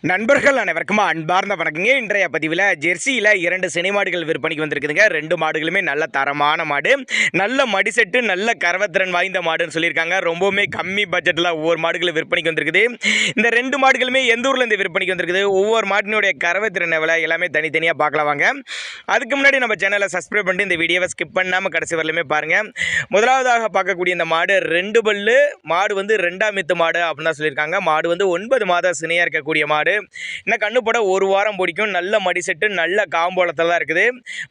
நண்பர்கள் அனைவருக்கும் அன்பார்ந்த வணக்கங்க. இன்றைய பதிவில் ஜெர்சியில் 2 சினை மாடுகள் விற்பனைக்கு வந்திருக்குதுங்க. 2 மாடுகளுமே நல்ல தரமான மாடு, நல்ல மடிசெட்டு, நல்ல கறவத்திறன் வாய்ந்த மாடுன்னு சொல்லியிருக்காங்க. ரொம்பவுமே கம்மி பட்ஜெட்டில் ஒவ்வொரு மாடுகளும் விற்பனைக்கு வந்திருக்குது. இந்த 2 மாடுகளுமே எந்த ஊரில் இருந்து விற்பனைக்கு வந்திருக்குது, ஒவ்வொரு மாட்டினுடைய கறவத்திறன் எவ்வளோ எல்லாமே தனித்தனியாக பார்க்கலாம் வாங்க. அதுக்கு முன்னாடி நம்ம சேனலை சப்ஸ்கிரைப் பண்ணிட்டு இந்த வீடியோவை ஸ்கிப் பண்ணாமல் கடைசி வரலுமே பாருங்கள். முதலாவதாக பார்க்கக்கூடிய இந்த மாடு 2 பல்லு மாடு வந்து 2ஆம் ஈத்து மாடு அப்படின்னு தான் சொல்லியிருக்காங்க. மாடு வந்து 9 மாத சினையாக இருக்கக்கூடிய மாடு. இன்னும் கண்ணு போட 1 வாரம் பிடிக்கும். நல்ல மடி செட்டு, நல்ல காம்போலத்தில் தான் இருக்குது.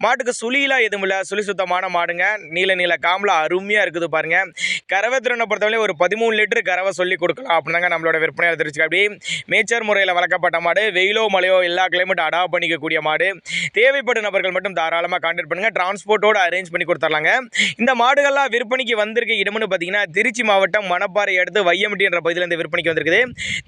மாட்டுக்கு சுழியெல்லாம் எதுவும் இல்லை, சுழி சுத்தமான மாடுங்க. நீல காம்பில் அருமையாக இருக்குது பாருங்க. கறவை திறனை பொறுத்தவரை ஒரு 13 லிட்டரு கறவை சொல்லி கொடுக்கலாம் அப்படின்னாங்க நம்மளோட விற்பனையாளர் தெரிஞ்சுக்க. அப்படி மேய்ச்சர் முறையில் வளர்க்கப்பட்ட மாடு, வெயிலோ மழையோ எல்லா கிளைமேட் அடாப்ட் பண்ணிக்கக்கூடிய மாடு. தேவைப்படும் நபர்கள் மட்டும் தாராளமாக கான்டாக்ட் பண்ணுங்கள். டிரான்ஸ்போர்ட்டோடு அரேஞ்ச் பண்ணி கொடுத்துர்லாங்க. இந்த மாடுகள்லாம் விற்பனைக்கு வந்திருக்க இடம்னு பார்த்தீங்கன்னா திருச்சி மாவட்டம் மணப்பாறை அடுத்து வையம்பட்டி என்ற பகுதியில் இந்த விற்பனைக்கு வந்திருக்குது.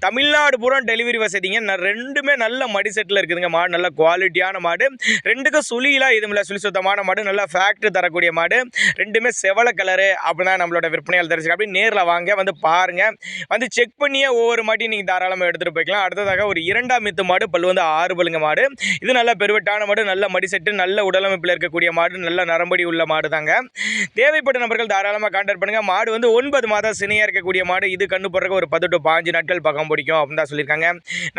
தமிழ்நாடு பூரா டெலிவரி வசதிங்க. ரெண்டுமே நல்ல மடி செட்டில் இருக்குதுங்க. மாடு நல்ல குவாலிட்டியான மாடு. 2க்கும் சுழியெல்லாம் எதுவும் இல்லை, சுழி சுத்தமான மாடு, நல்ல ஃபேக்ட்ரி தரக்கூடிய மாடு. 2மே செவலை கலரு அப்படின்னா நம்மளோட விற்பனையால் தெரிஞ்சுக்க. அப்படி நேரில் வாங்க, வந்து பாருங்கள், வந்து செக் பண்ணியே ஒவ்வொரு மாட்டையும் நீங்கள் தாராளமாக எடுத்துகிட்டு போய்க்கலாம். அடுத்ததாக ஒரு 2ஆம் ஈத்து மாடு, பல்லு வந்து 6 பல்லுங்க மாடு. இது நல்ல பெருவெட்டான மாடு, நல்ல மடி செட்டு, நல்ல உடலமைப்பில் இருக்கக்கூடிய மாடு, நல்ல நரம்படி உள்ள மாடு தாங்க. தேவைப்பட்ட நபர்கள் தாராளமாக கான்டாக்ட் பண்ணுங்கள். மாடு வந்து 9 மாதம் சினையாக இருக்கக்கூடிய மாடு. இது கண்ணு போடுறதுக்கு ஒரு 10 to 15 நாட்கள் பக்கம் பிடிக்கும் அப்படின்னு தான் சொல்லியிருக்காங்க.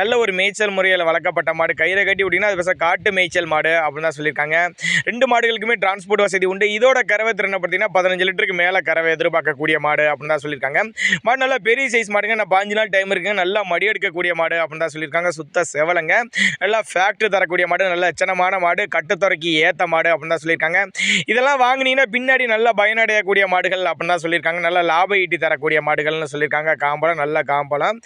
நல்ல ஒரு மேய்ச்சல் முறையில் வளர்க்கப்பட்ட மாடு. கயிறை கட்டி விட்டிங்கன்னா அது பேச காட்டு மேய்ச்சல் மாடு அப்படின்னு தான் சொல்லியிருக்காங்க. 2 மாடுகளுக்குமே டிரான்ஸ்போர்ட் வசதி உண்டு. இதோட கறவை திறனை பார்த்தீங்கன்னா 15 லிட்டருக்கு மேலே கறவை எதிர்பார்க்கக்கூடிய மாடு அப்படின்னு தான் சொல்லியிருக்காங்க. மாடு நல்லா பெரிய சைஸ் மாடுங்க. நான் 5 நாள் டைம் இருக்குங்க. நல்லா மடி எடுக்கக்கூடிய மாடு அப்படின்னு தான் சொல்லியிருக்காங்க. சுத்த செவலைங்க. நல்லா ஃபேக்ட்ரி தரக்கூடிய மாடு, நல்ல எச்சனமான மாடு, கட்டுத்துறைக்கு ஏற்ற மாடு அப்படின்னு தான் சொல்லியிருக்காங்க. இதெல்லாம் வாங்கினீங்கன்னா பின்னாடி நல்லா பயனடையக்கூடிய மாடுகள் அப்படின்னு தான் சொல்லியிருக்காங்க. நல்ல லாப ஈட்டி தரக்கூடிய மாடுகள்னு சொல்லியிருக்காங்க. காம்பளம் நல்ல காம்பளம்.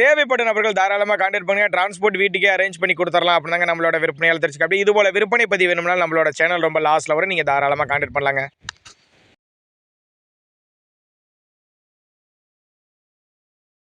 தேவைப்பட்ட நபர்கள் தாராளமாக கான்டாக்ட் பண்ணுங்க. டிரான்ஸ்போர்ட் வீட்டுக்கே அரேஞ்ச் பண்ணி கொடுத்துடலாம் அப்படின்னாங்க நம்மளோட விற்பனையால் தெரிஞ்சுக்க. அப்படி இது போல விற்பனை பதிவு வேணும்னாலும் நம்மளோட சேனல் ரொம்ப லாஸ்ட்டில் வரும், நீங்கள் தாராளமாக கான்டாக்ட் பண்ணலாங்க.